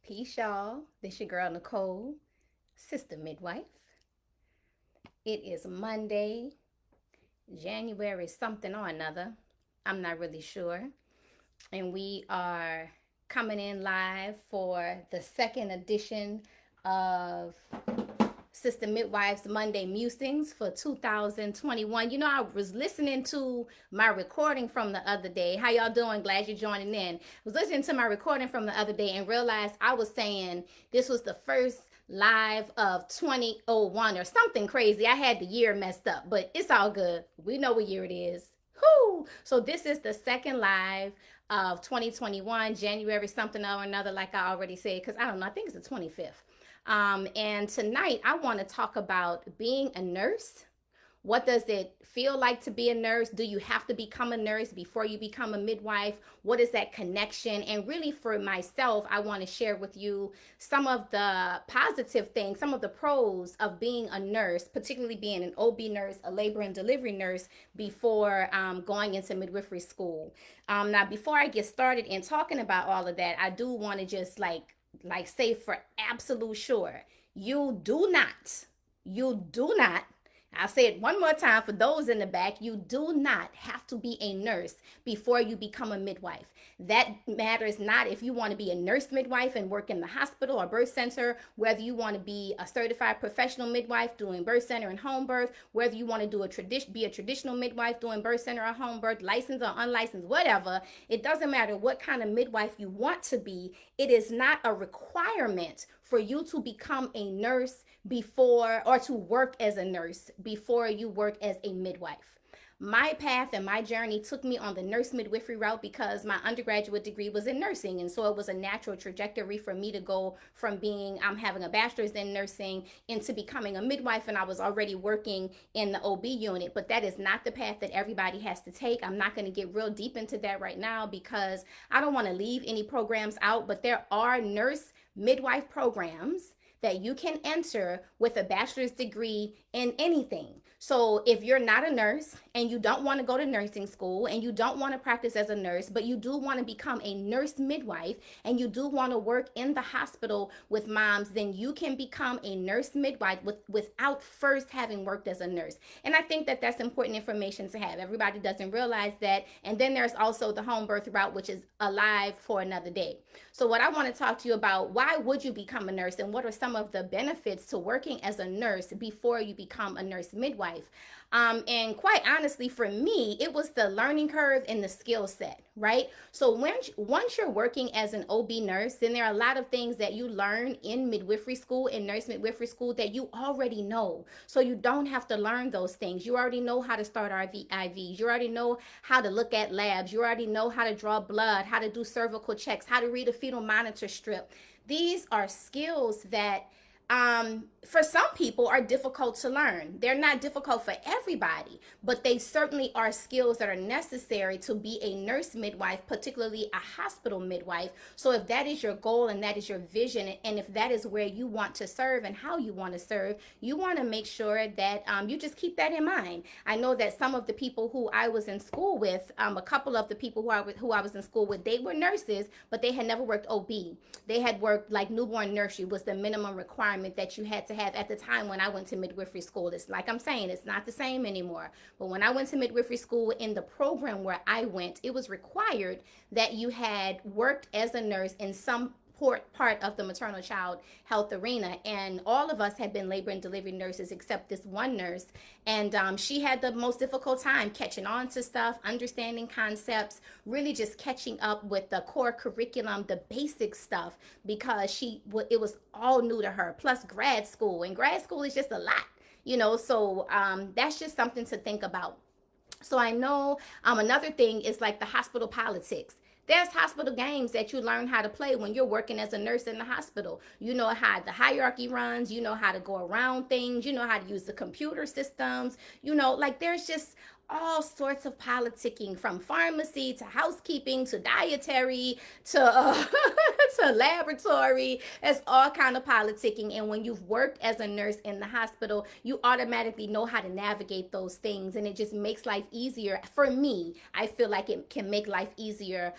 Peace, y'all. This your girl Nicole, Sister Midwife. It is Monday, January something or another. I'm not really sure. And we are coming in live for the second edition of Sister Midwife's Monday Musings for 2021. I was listening to my recording from the other day. How y'all doing? Glad you're joining in. I was listening to my recording from the other day and realized I was saying this was the first live of 2001 or something crazy. I had the year messed up, but it's all good. We know what year it is. Whoo! So this is the second live of 2021, January something or another, like I already said, because I don't know, I think it's the 25th. And tonight I want to talk about being a nurse. What does it feel like to be a nurse? Do you have to become a nurse before you become a midwife? What is that connection? And really, for myself, I want to share with you some of the positive things, some of the pros of being a nurse, particularly being an OB nurse, a labor and delivery nurse, before going into midwifery school. Now, before I get started in talking about all of that, I do want to just like say for absolute sure, you do not, I'll say it one more time for those in the back. You do not have to be a nurse before you become a midwife. That matters not if you want to be a nurse midwife and work in the hospital or birth center, whether you want to be a certified professional midwife doing birth center and home birth, whether you want to be a traditional midwife doing birth center or home birth, licensed or unlicensed, whatever. It doesn't matter what kind of midwife you want to be. It is not a requirement for you to become a nurse before, or to work as a nurse before you work as a midwife. My path and my journey took me on the nurse midwifery route because my undergraduate degree was in nursing, and so it was a natural trajectory for me to go from being having a bachelor's in nursing into becoming a midwife, and I was already working in the OB unit. But that is not the path that everybody has to take. I'm not going to get real deep into that right now because I don't want to leave any programs out, but there are nurse midwife programs that you can enter with a bachelor's degree in anything. So if you're not a nurse and you don't want to go to nursing school and you don't want to practice as a nurse, but you do want to become a nurse midwife and you do want to work in the hospital with moms, then you can become a nurse midwife without first having worked as a nurse. And I think that that's important information to have. Everybody doesn't realize that. And then there's also the home birth route, which is alive for another day. So what I want to talk to you about, why would you become a nurse and what are some of the benefits to working as a nurse before you become a nurse midwife? And quite honestly, for me, it was the learning curve and the skill set, right? So once you're working as an OB nurse, then there are a lot of things that you learn in midwifery school, in nurse midwifery school, that you already know. So you don't have to learn those things. You already know how to start IVs. You already know how to look at labs. You already know how to draw blood, how to do cervical checks, how to read a fetal monitor strip. These are skills that for some people are difficult to learn. They're not difficult for everybody, but they certainly are skills that are necessary to be a nurse midwife, particularly a hospital midwife. So if that is your goal and that is your vision, and if that is where you want to serve and how you want to serve, you want to make sure that you just keep that in mind. I know that some of the people who I was in school with, a couple of the people who I was in school with, they were nurses, but they had never worked OB. They had worked like newborn nursery was the minimum requirement that you had to have at the time when I went to midwifery school. It's like I'm saying, it's not the same anymore. But when I went to midwifery school, in the program where I went, it was required that you had worked as a nurse in some part of the maternal child health arena, and all of us had been labor and delivery nurses except this one nurse, and she had the most difficult time catching on to stuff, understanding concepts, really just catching up with the core curriculum, the basic stuff, because it was all new to her, plus grad school, and grad school is just a lot, so that's just something to think about. So I know another thing is like the hospital politics. There's hospital games that you learn how to play when you're working as a nurse in the hospital. You know how the hierarchy runs, you know how to go around things, you know how to use the computer systems, like there's just all sorts of politicking, from pharmacy to housekeeping to dietary to to laboratory. It's all kind of politicking. And when you've worked as a nurse in the hospital, you automatically know how to navigate those things. And it just makes life easier. For me, I feel like it can make life easier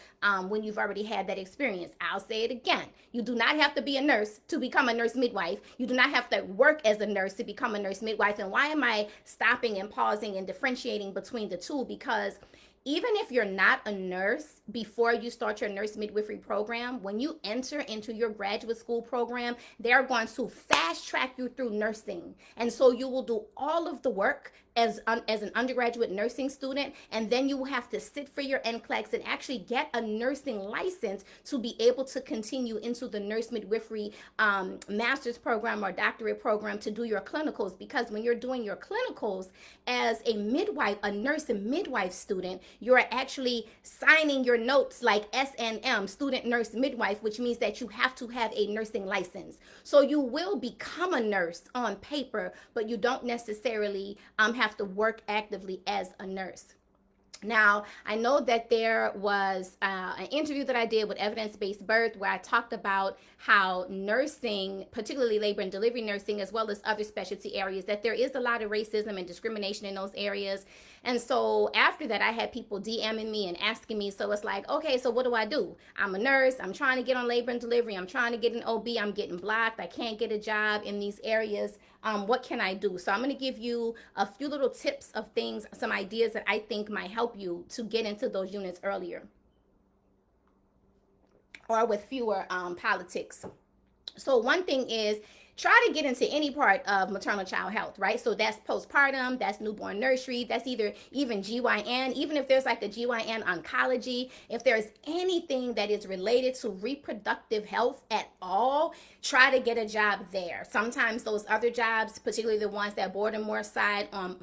when you've already had that experience. I'll say it again. You do not have to be a nurse to become a nurse midwife. You do not have to work as a nurse to become a nurse midwife. And why am I stopping and pausing and differentiating between the two? Because even if you're not a nurse before you start your nurse midwifery program, when you enter into your graduate school program, they're going to fast track you through nursing. And so you will do all of the work as an undergraduate nursing student, and then you will have to sit for your NCLEX and actually get a nursing license to be able to continue into the nurse midwifery master's program or doctorate program to do your clinicals. Because when you're doing your clinicals as a midwife, a nurse and midwife student, you're actually signing your notes like SNM, student nurse midwife, which means that you have to have a nursing license. So you will become a nurse on paper, but you don't necessarily have to work actively as a nurse. Now, I know that there was an interview that I did with Evidence-Based Birth where I talked about how nursing, particularly labor and delivery nursing, as well as other specialty areas, that there is a lot of racism and discrimination in those areas. And so after that, I had people DMing me and asking me, so it's like, okay, so what do I do? I'm a nurse. I'm trying to get on labor and delivery. I'm trying to get an OB. I'm getting blocked. I can't get a job in these areas. What can I do? So I'm going to give you a few little tips of things, some ideas that I think might help you to get into those units earlier or with fewer politics. So one thing is, try to get into any part of maternal child health, right? So that's postpartum, that's newborn nursery, that's either even GYN, even if there's like the GYN oncology, if there's anything that is related to reproductive health at all, try to get a job there. Sometimes those other jobs, particularly the ones that border more side on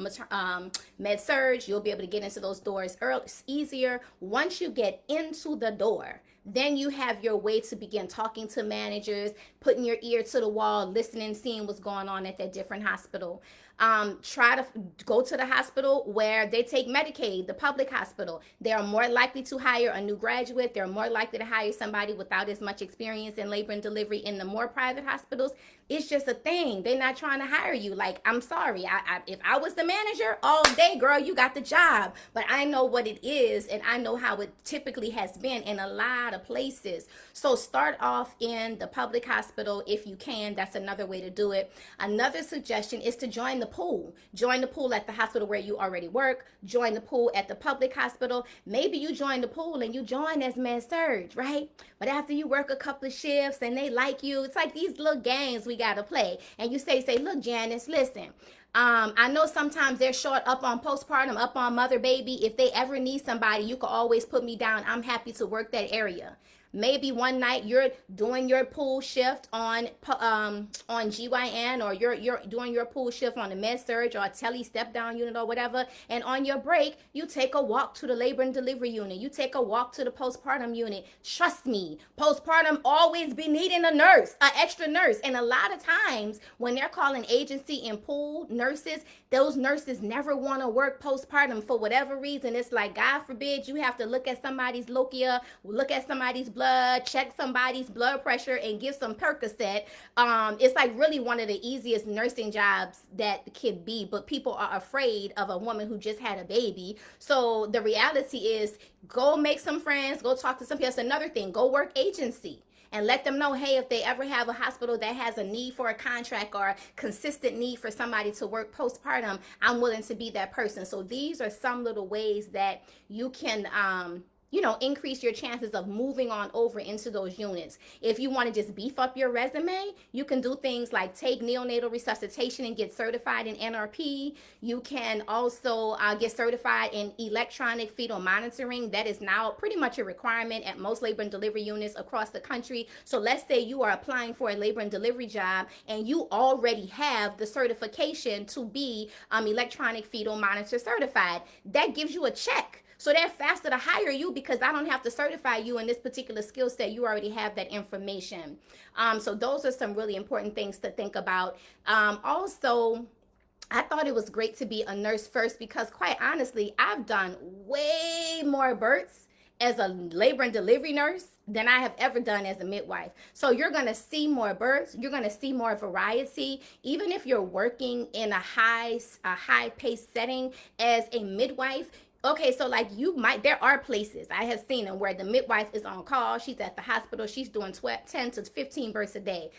med surg, you'll be able to get into those doors easier. Once you get into the door, then you have your way to begin talking to managers, putting your ear to the wall, listening, seeing what's going on at that different hospital. Try to go to the hospital where they take Medicaid, the public hospital. They are more likely to hire a new graduate. They're more likely to hire somebody without as much experience in labor and delivery. In the more private hospitals, it's just a thing. They're not trying to hire you. Like, I'm sorry. If I was the manager all day, girl, you got the job. But I know what it is, and I know how it typically has been in a lot of places. So start off in the public hospital if you can. That's another way to do it. Another suggestion is to join the pool. Join the pool at the hospital where you already work. Join the pool at the public hospital. Maybe you join the pool and you join as med surg, right? But after you work a couple of shifts and they like you, it's like these little games we got to play. And you say, look, Janice, listen. I know sometimes they're short up on postpartum, up on mother baby. If they ever need somebody, you can always put me down. I'm happy to work that area. Maybe one night you're doing your pool shift on GYN, or you're doing your pool shift on the med surg or a tele step down unit or whatever. And on your break, you take a walk to the labor and delivery unit. You take a walk to the postpartum unit. Trust me, postpartum always be needing a nurse, an extra nurse. And a lot of times when they're calling agency and pool nurses, those nurses never want to work postpartum for whatever reason. It's like, God forbid, you have to look at somebody's lochia, look at somebody's blood, check somebody's blood pressure, and give some Percocet. It's like really one of the easiest nursing jobs that can be, but people are afraid of a woman who just had a baby. So the reality is, go make some friends, go talk to some people. That's another thing. Go work agency. And let them know, hey, if they ever have a hospital that has a need for a contract or a consistent need for somebody to work postpartum, I'm willing to be that person. So these are some little ways that you can increase your chances of moving on over into those units. If you want to just beef up your resume, you can do things like take neonatal resuscitation and get certified in NRP. You can also get certified in electronic fetal monitoring. That is now pretty much a requirement at most labor and delivery units across the country. So let's say you are applying for a labor and delivery job and you already have the certification to be electronic fetal monitor certified. That gives you a check. So they're faster to hire you because I don't have to certify you in this particular skill set. You already have that information. So those are some really important things to think about. Also, I thought it was great to be a nurse first because, quite honestly, I've done way more births as a labor and delivery nurse than I have ever done as a midwife. So you're going to see more births, you're going to see more variety, even if you're working in a high paced setting as a midwife. Okay, so like there are places I have seen them where the midwife is on call, she's at the hospital, she's doing 10 to 15 births a day.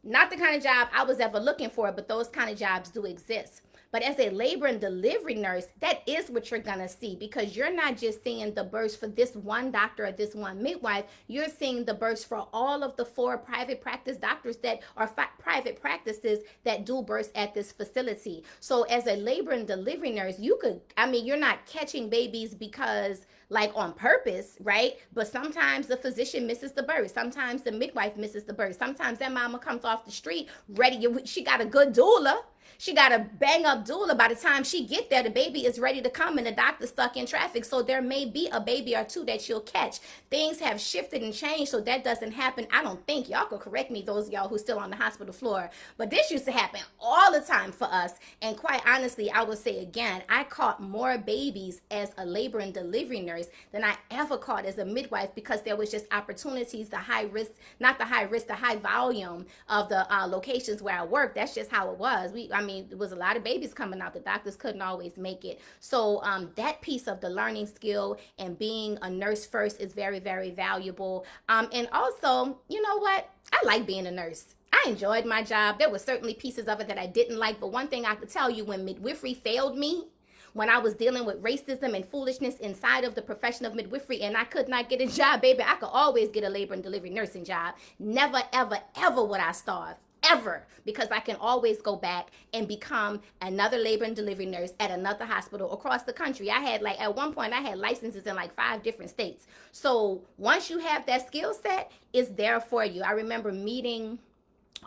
Not the kind of job I was ever looking for, but those kind of jobs do exist. But as a labor and delivery nurse, that is what you're going to see, because you're not just seeing the births for this one doctor or this one midwife. You're seeing the births for all of the 4 private practice doctors that are private practices that do births at this facility. So as a labor and delivery nurse, you're not catching babies because like on purpose, right? But sometimes the physician misses the birth. Sometimes the midwife misses the birth. Sometimes that mama comes off the street ready. She got a good doula. She got a bang up doula. By the time she get there, the baby is ready to come and the doctor's stuck in traffic. So there may be a baby or 2 that she'll catch. Things have shifted and changed, so that doesn't happen. I don't think, y'all could correct me, those of y'all who's still on the hospital floor, but this used to happen all the time for us. And quite honestly, I will say again, I caught more babies as a labor and delivery nurse than I ever caught as a midwife, because there was just opportunities, the high volume of the locations where I worked. That's just how it was. There was a lot of babies coming out. The doctors couldn't always make it. So that piece of the learning skill and being a nurse first is very, very valuable. And also, you know what? I like being a nurse. I enjoyed my job. There were certainly pieces of it that I didn't like. But one thing I could tell you, when midwifery failed me, when I was dealing with racism and foolishness inside of the profession of midwifery and I could not get a job, baby, I could always get a labor and delivery nursing job. Never, ever, ever would I starve. Ever, because I can always go back and become another labor and delivery nurse at another hospital across the country. At one point I had licenses in like 5 different states. So once you have that skill set, it's there for you. I remember meeting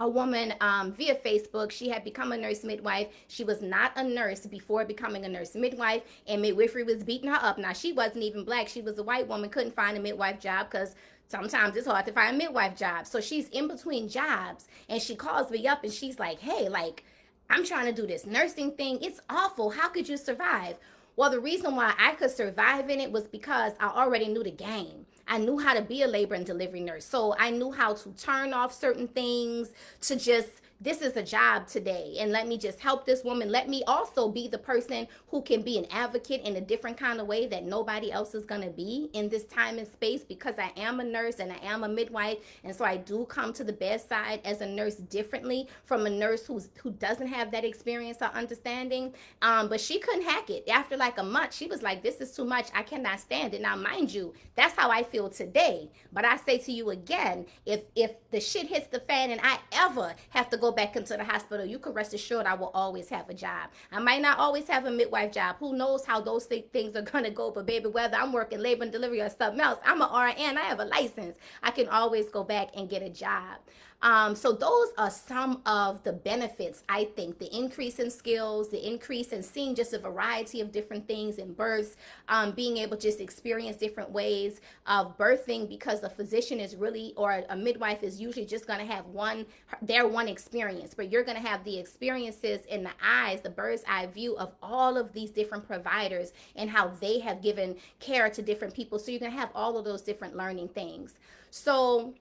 a woman via Facebook. She had become a nurse midwife. She was not a nurse before becoming a nurse midwife, and midwifery was beating her up. Now, she wasn't even black. She was a white woman, couldn't find a midwife job because sometimes it's hard to find a midwife job. So she's in between jobs, and she calls me up and she's like, hey, I'm trying to do this nursing thing. It's awful. How could you survive? Well, the reason why I could survive in it was because I already knew the game. I knew how to be a labor and delivery nurse. So I knew how to turn off certain things to just, this is a job today, and let me just help this woman. Let me also be the person who can be an advocate in a different kind of way that nobody else is going to be in this time and space, because I am a nurse and I am a midwife. And so I do come to the bedside as a nurse differently from a nurse who doesn't have that experience or understanding. But she couldn't hack it. After like a month, she was like, this is too much. I cannot stand it. Now, mind you, that's how I feel today. But I say to you again, if the shit hits the fan and I ever have to go back into the hospital, you can rest assured I will always have a job. I might not always have a midwife job. Who knows how those things are going to go. But baby, whether I'm working labor and delivery or something else, I'm an RN. I have a license. I can always go back and get a job. So those are some of the benefits, I think. The increase in skills, the increase in seeing just a variety of different things in births, being able to just experience different ways of birthing, because a physician is really, or a midwife is usually just going to have one experience, but you're going to have the experiences in the eyes, the bird's eye view of all of these different providers and how they have given care to different people. So you're going to have all of those different learning things. So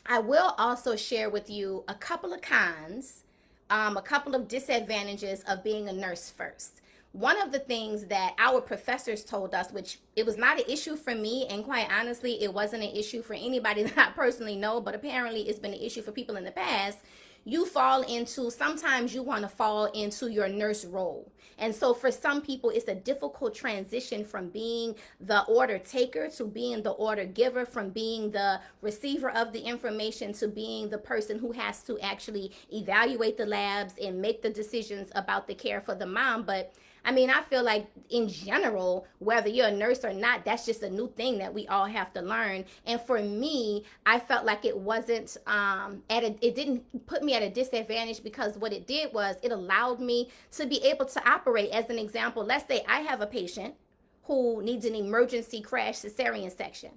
I will also share with you a couple of cons, a couple of disadvantages of being a nurse first. One of the things that our professors told us, which it was not an issue for me, and quite honestly, it wasn't an issue for anybody that I personally know, but apparently it's been an issue for people in the past. Sometimes you want to fall into your nurse role. And so for some people, it's a difficult transition from being the order taker to being the order giver, from being the receiver of the information to being the person who has to actually evaluate the labs and make the decisions about the care for the mom. But I feel like in general, whether you're a nurse or not, that's just a new thing that we all have to learn. And for me, I felt like it wasn't, it didn't put me at a disadvantage, because what it did was it allowed me to be able to operate. As an example, let's say I have a patient who needs an emergency crash cesarean section.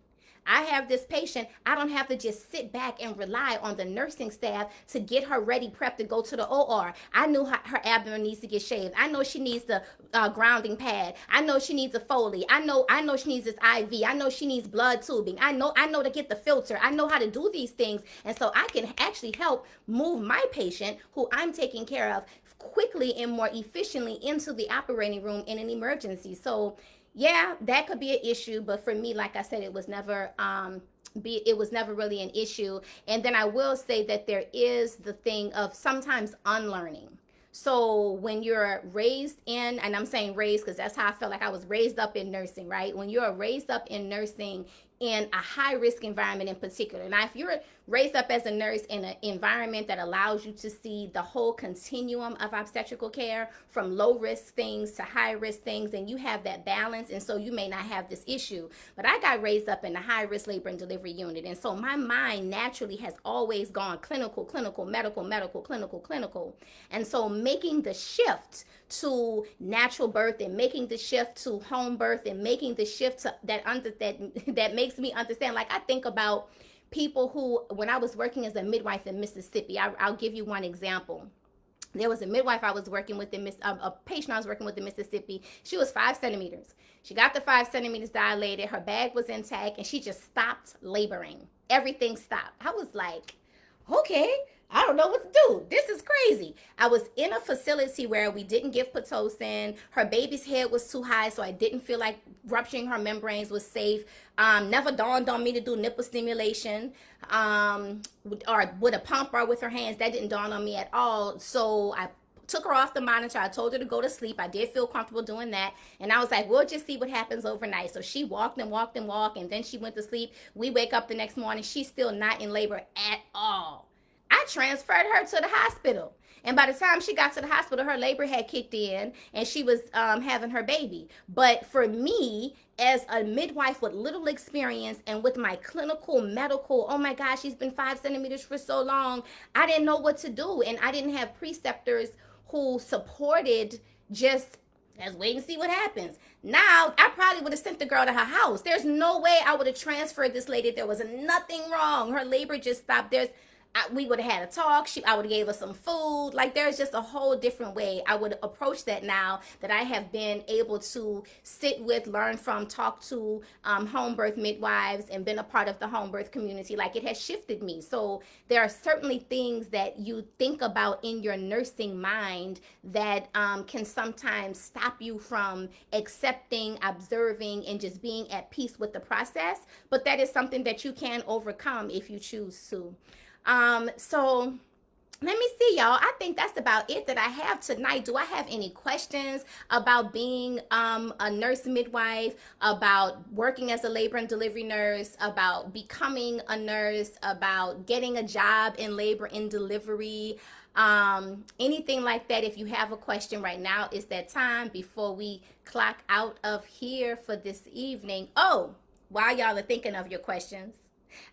I have this patient, I don't have to just sit back and rely on the nursing staff to get her ready, prepped to go to the OR. I knew her abdomen needs to get shaved. I know she needs the grounding pad. I know she needs a Foley. I know she needs this IV. I know she needs blood tubing. I know to get the filter. I know how to do these things. And so I can actually help move my patient who I'm taking care of quickly and more efficiently into the operating room in an emergency. So yeah, that could be an issue, but for me, like I said, it was never really an issue. And then I will say that there is the thing of sometimes unlearning. So when you're raised in, and I'm saying raised because that's how I felt like I was raised up in nursing, right? When you're raised up in nursing in a high risk environment in particular. Now, if you're raised up as a nurse in an environment that allows you to see the whole continuum of obstetrical care from low risk things to high risk things, and you have that balance, and so you may not have this issue. But I got raised up in a high risk labor and delivery unit, and so my mind naturally has always gone clinical, medical. And so making the shift to natural birth and making the shift to home birth and making the shift to that makes me understand. Like, I think about people who, when I was working as a midwife in Mississippi, I'll give you one example. There was a midwife I was working with a patient I was working with in Mississippi. She was 5 centimeters. She got the 5 centimeters dilated. Her bag was intact, and she just stopped laboring. Everything stopped. I was like, okay, I don't know what to do. This is crazy. I was in a facility where we didn't give Pitocin. Her baby's head was too high, so I didn't feel like rupturing her membranes was safe. Never dawned on me to do nipple stimulation or with a pump or with her hands. That didn't dawn on me at all. So I took her off the monitor. I told her to go to sleep. I did feel comfortable doing that. And I was like, we'll just see what happens overnight. So she walked, and then she went to sleep. We wake up the next morning. She's still not in labor at all. I transferred her to the hospital. And by the time she got to the hospital, her labor had kicked in and she was having her baby. But for me, as a midwife with little experience and with my clinical medical, oh my gosh, she's been 5 centimeters for so long, I didn't know what to do. And I didn't have preceptors who supported just, let's wait and see what happens. Now, I probably would have sent the girl to her house. There's no way I would have transferred this lady. There was nothing wrong. Her labor just stopped. We would have had a talk. I would have gave her some food. Like, there's just a whole different way I would approach that now that I have been able to sit with, learn from, talk to home birth midwives and been a part of the home birth community. Like, it has shifted me. So there are certainly things that you think about in your nursing mind that can sometimes stop you from accepting, observing, and just being at peace with the process. But that is something that you can overcome if you choose to. So let me see, y'all. I think that's about it that I have tonight. Do I have any questions about being a nurse midwife, about working as a labor and delivery nurse, about becoming a nurse, about getting a job in labor and delivery, anything like that? If you have a question right now, is that time before we clock out of here for this evening. Oh, while y'all are thinking of your questions,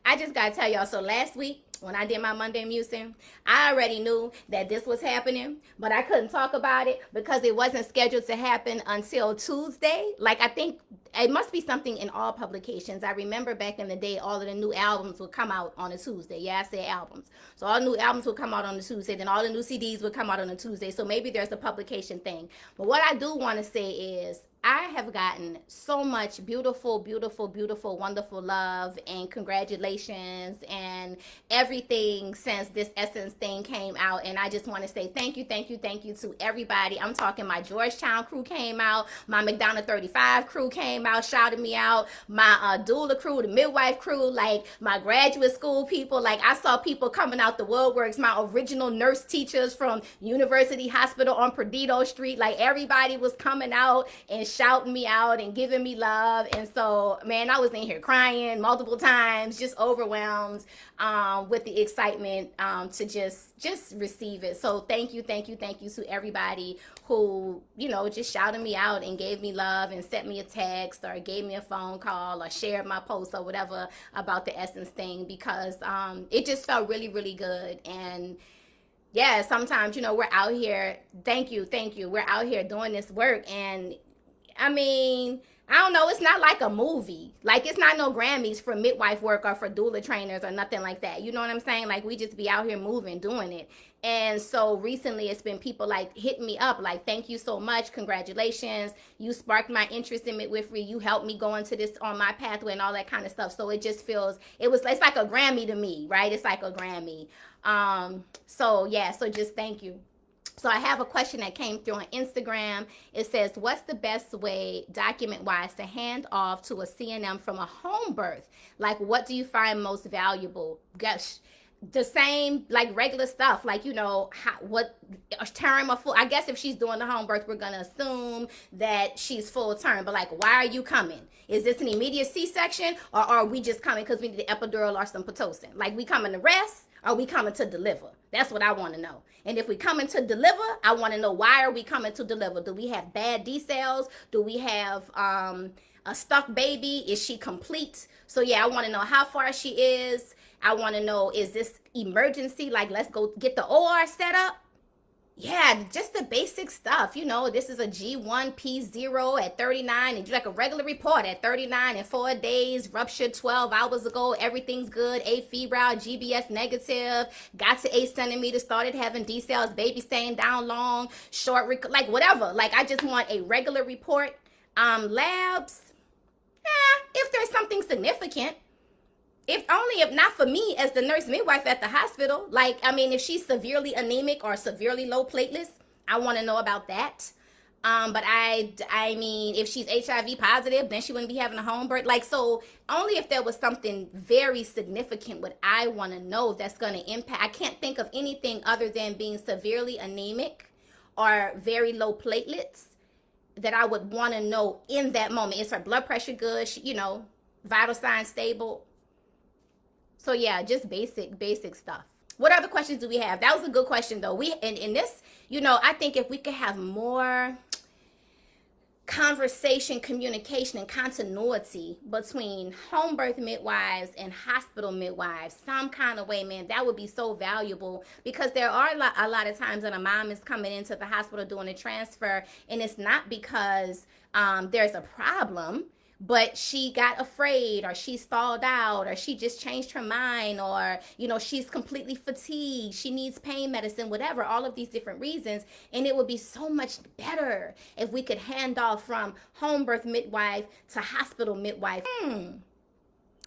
I just got to tell y'all, so last week when I did my Monday Musing, I already knew that this was happening, but I couldn't talk about it because it wasn't scheduled to happen until Tuesday. Like, I think it must be something in all publications. I remember back in the day, all of the new albums would come out on a Tuesday. Yeah, I said albums. So all new albums would come out on a Tuesday, then all the new CDs would come out on a Tuesday. So maybe there's a publication thing. But what I do want to say is, I have gotten so much beautiful, wonderful love and congratulations and everything since this Essence thing came out. And I just want to say thank you to everybody. I'm talking my Georgetown crew came out, my McDonough 35 crew came out, shouted me out, my doula crew, the midwife crew, like my graduate school people. Like, I saw people coming out the woodworks, my original nurse teachers from University Hospital on Perdido Street. Like, everybody was coming out and shouting me out and giving me love. And so, man, I was in here crying multiple times, just overwhelmed with the excitement to just receive it. So thank you to everybody who, just shouted me out and gave me love and sent me a text or gave me a phone call or shared my post or whatever about the Essence thing, because it just felt really good. And yeah, sometimes, we're out here, thank you, we're out here doing this work, and I mean, I don't know. It's not like a movie. Like, it's not no Grammys for midwife work or for doula trainers or nothing like that. You know what I'm saying? Like, we just be out here moving, doing it. And so recently it's been people like hitting me up like, thank you so much. Congratulations. You sparked my interest in midwifery. You helped me go into this on my pathway and all that kind of stuff. So it just feels, it's like a Grammy to me, right? It's like a Grammy. So yeah, so just thank you. So I have a question that came through on Instagram. It says, what's the best way, document-wise, to hand off to a CNM from a home birth? Like, what do you find most valuable? Gosh, the same, like, regular stuff. Like, what term or full. I guess if she's doing the home birth, we're going to assume that she's full term. But, like, why are you coming? Is this an immediate C-section? Or are we just coming because we need the epidural or some Pitocin? Like, we coming to rest? Or are we coming to deliver? That's what I want to know. And if we coming to deliver, I want to know, why are we coming to deliver? Do we have bad D-cells? Do we have a stuck baby? Is she complete? So yeah, I want to know how far she is. I want to know, is this emergency? Like, let's go get the OR set up. Yeah, just the basic stuff. This is a G1P0 at 39, and you like a regular report at 39 and 4 days, ruptured 12 hours ago, everything's good, afebrile, GBS negative, got to 8 centimeters, started having D cells, baby staying down long, like whatever. Like, I just want a regular report. Labs, if there's something significant. If not for me as the nurse midwife at the hospital. Like, I mean, if she's severely anemic or severely low platelets, I want to know about that. But I mean, if she's HIV positive, then she wouldn't be having a home birth. Like, so only if there was something very significant would I want to know that's going to impact. I can't think of anything other than being severely anemic or very low platelets that I would want to know in that moment. Is her blood pressure good? Vital signs stable. So yeah, just basic stuff. What other questions do we have? That was a good question though. In this, I think if we could have more conversation, communication, and continuity between home birth midwives and hospital midwives, some kind of way, man, that would be so valuable, because there are a lot of times when a mom is coming into the hospital doing a transfer, and it's not because there's a problem, but she got afraid, or she stalled out, or she just changed her mind, or, she's completely fatigued, she needs pain medicine, whatever, all of these different reasons. And it would be so much better if we could hand off from home birth midwife to hospital midwife.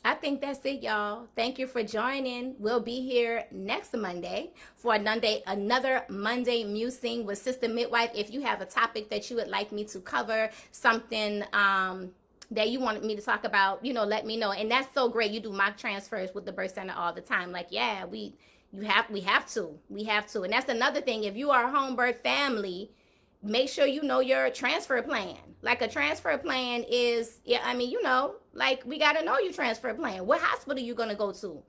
I think that's it, y'all. Thank you for joining. We'll be here next Monday for another Monday Musing with Sister Midwife. If you have a topic that you would like me to cover, something that you wanted me to talk about, let me know. And that's so great. You do mock transfers with the birth center all the time. Like, yeah, we have to. And that's another thing. If you are a home birth family, make sure you know your transfer plan. Like, a transfer plan is, like, we got to know your transfer plan. What hospital you going to go to?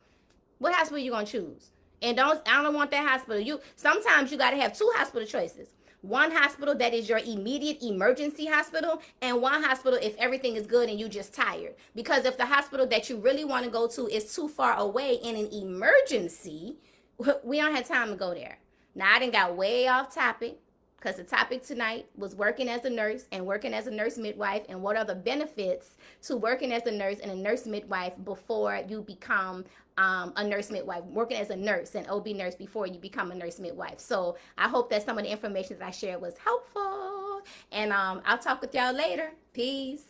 What hospital you going to choose? And I don't want that hospital. Sometimes you got to have 2 hospital choices. One hospital that is your immediate emergency hospital, and one hospital if everything is good and you just tired. Because if the hospital that you really want to go to is too far away in an emergency, we don't have time to go there. Now, I done got way off topic, because the topic tonight was working as a nurse and working as a nurse midwife, and what are the benefits to working as a nurse and a nurse midwife before you become a nurse midwife, working as a nurse and OB nurse before you become a nurse midwife. So I hope that some of the information that I shared was helpful, and I'll talk with y'all later. Peace.